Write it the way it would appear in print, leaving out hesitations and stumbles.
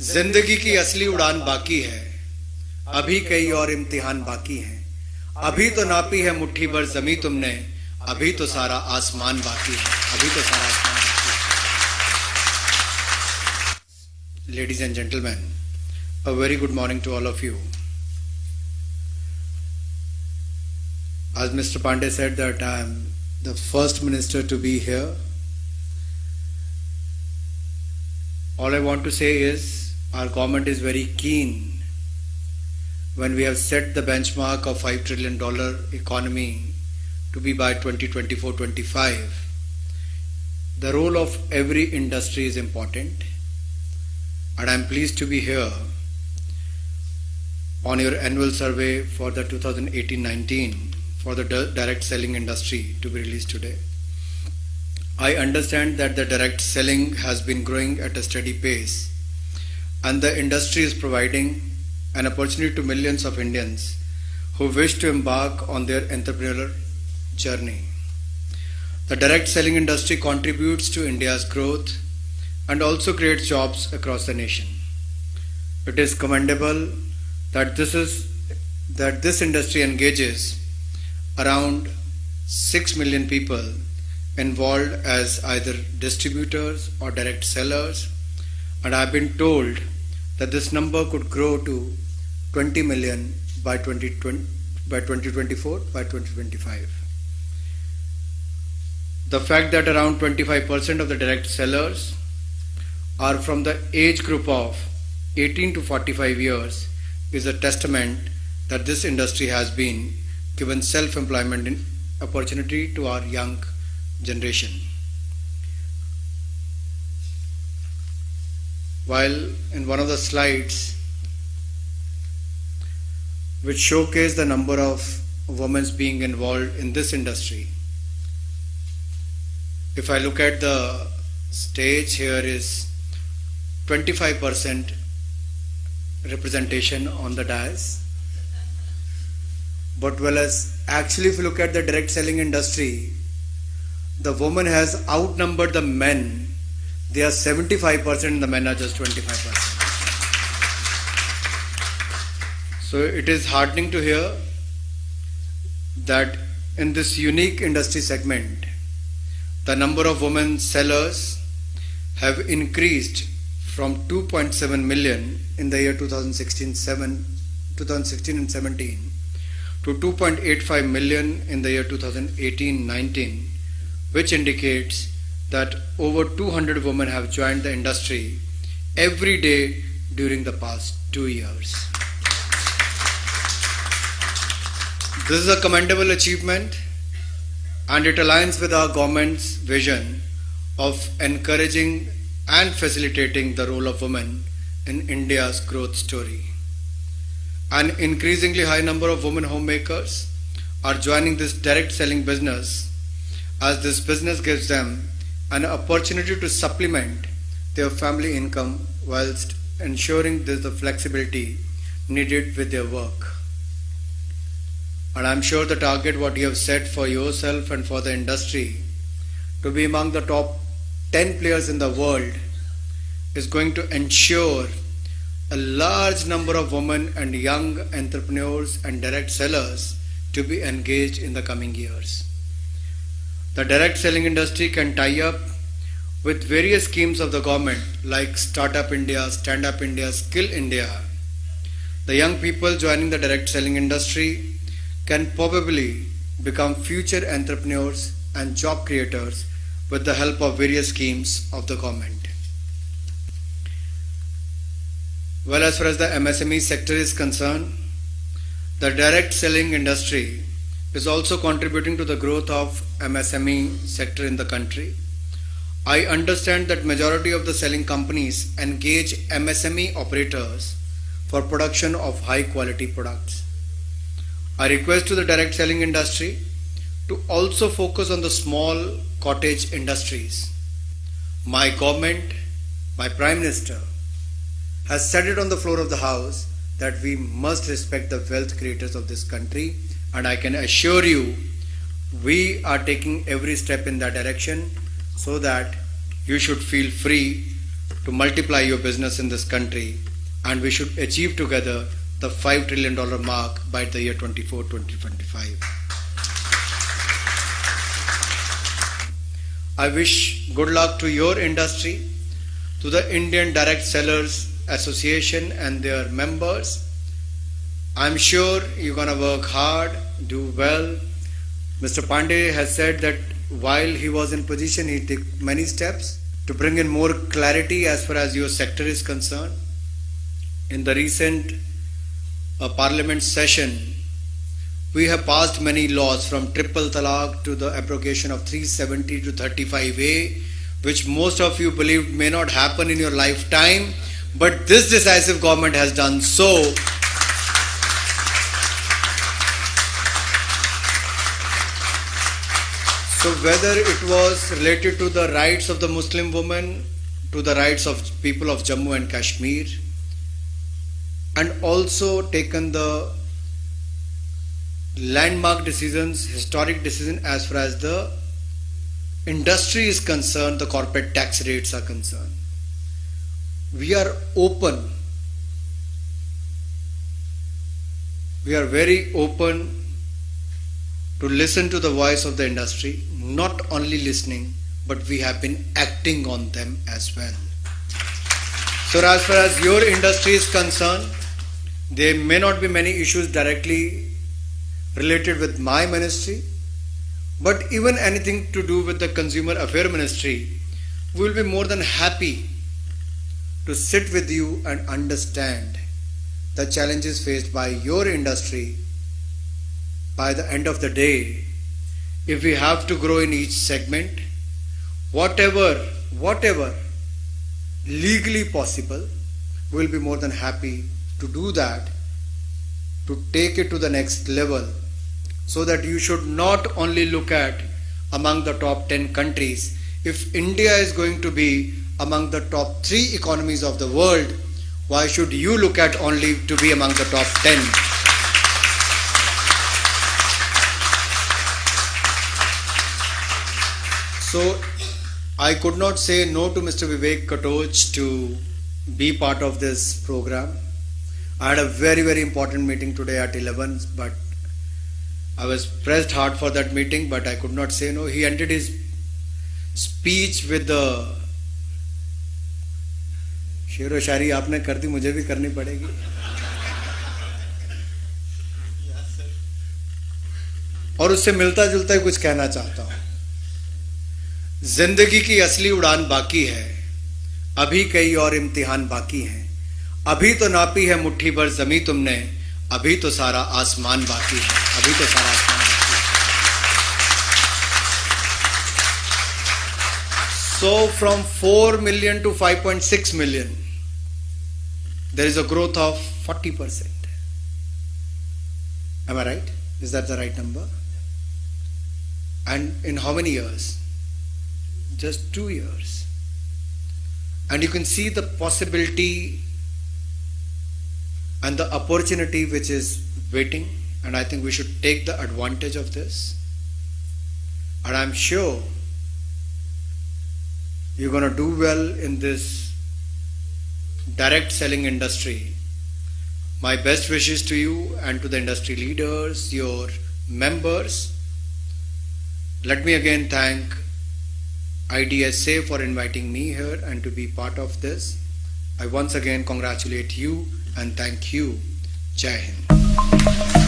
जिंदगी की असली उड़ान बाकी है, अभी कई और इम्तिहान बाकी हैं। अभी तो नापी है मुट्ठी भर जमी तुमने, अभी तो सारा आसमान बाकी है, अभी तो सारा आसमान बाकी है। Ladies and gentlemen, a very good morning to all of you. As Mr. Pandey said that I am the first minister to be here. All I want to say is our government is very keen when we have set the benchmark of $5 trillion economy to be by 2024-25. The role of every industry is important, and I am pleased to be here on your annual survey for the 2018-19 for the direct selling industry to be released today. I understand that the direct selling has been growing at a steady pace, and the industry is providing an opportunity to millions of Indians who wish to embark on their entrepreneurial journey. The direct selling industry contributes to India's growth and also creates jobs across the nation. It is commendable that this industry engages around 6 million people involved as either distributors or direct sellers, and I have been told that this number could grow to 20 million by 2024, by 2025. The fact that around 25% of the direct sellers are from the age group of 18 to 45 years is a testament that this industry has been given self-employment opportunity to our young generation. While in one of the slides which showcase the number of women being involved in this industry, if I look at the stage, here is 25% representation on the dais. But actually if you look at the direct selling industry, the woman has outnumbered the men. They are 75% and the men are just 25%. So it is heartening to hear that in this unique industry segment, the number of women sellers have increased from 2.7 million in the year 2016 and 17 to 2.85 million in the year 2018-19, which indicates that over 200 women have joined the industry every day during the past 2 years. This is a commendable achievement, and it aligns with our government's vision of encouraging and facilitating the role of women in India's growth story. An increasingly high number of women homemakers are joining this direct selling business, as this business gives them an opportunity to supplement their family income whilst ensuring there's the flexibility needed with their work. And I'm sure the target what you have set for yourself and for the industry to be among the top 10 players in the world is going to ensure a large number of women and young entrepreneurs and direct sellers to be engaged in the coming years. The direct selling industry can tie up with various schemes of the government like Startup India, Stand Up India, Skill India. The young people joining the direct selling industry can probably become future entrepreneurs and job creators with the help of various schemes of the government. Well, as far as the MSME sector is concerned, the direct selling industry is also contributing to the growth of MSME sector in the country. I understand that majority of the selling companies engage MSME operators for production of high quality products. I request to the direct selling industry to also focus on the small cottage industries. My government, my Prime Minister, has said it on the floor of the House that we must respect the wealth creators of this country, and I can assure you we are taking every step in that direction so that you should feel free to multiply your business in this country, and we should achieve together the $5 trillion mark by the year 2025. I wish good luck to your industry, to the Indian Direct Sellers Association and their members. I'm sure you're going to work hard, do well. Mr. Pandey has said that while he was in position, he took many steps to bring in more clarity as far as your sector is concerned. In the recent Parliament session, we have passed many laws from triple talaq to the abrogation of 370 to 35A, which most of you believed may not happen in your lifetime, but this decisive government has done so. So whether it was related to the rights of the Muslim woman, to the rights of people of Jammu and Kashmir, and also taken the landmark decisions, historic decision as far as the industry is concerned, the corporate tax rates are concerned. We are open. We are very open to listen to the voice of the industry, not only listening, but we have been acting on them as well. So as far as your industry is concerned, there may not be many issues directly related with my ministry, but even anything to do with the Consumer Affairs Ministry, we will be more than happy to sit with you and understand the challenges faced by your industry. By the end of the day, if we have to grow in each segment, whatever legally possible, we will be more than happy to do that, to take it to the next level, so that you should not only look at among the top 10 countries. If India is going to be among the top 3 economies of the world, why should you look at only to be among the top 10? So I could not say no to Mr. Vivek Katoj to be part of this program. I had a very, very important meeting today at 11, but I was pressed hard for that meeting, but I could not say no. He ended his speech with the शेरो शायरी आपने कर दी, मुझे भी करनी पड़ेगी. और उससे मिलता जुलता ही कुछ कहना चाहता हूं. जिंदगी की असली उड़ान बाकी है, अभी कई और इम्तिहान बाकी हैं. अभी तो नापी है मुट्ठी भर जमी तुमने, अभी तो सारा आसमान बाकी है. अभी तो सारा आसमान बाकी है. So from 4 million to 5.6 million, there is a growth of 40%. Am I right? Is that the right number? And in how many years? Just 2 years. And you can see the possibility and the opportunity which is waiting, and I think we should take the advantage of this. And I'm sure you're going to do well in this direct selling industry. My best wishes to you and to the industry leaders, your members. Let me again thank IDSA for inviting me here and to be part of this. I once again congratulate you and thank you. Jai Hind.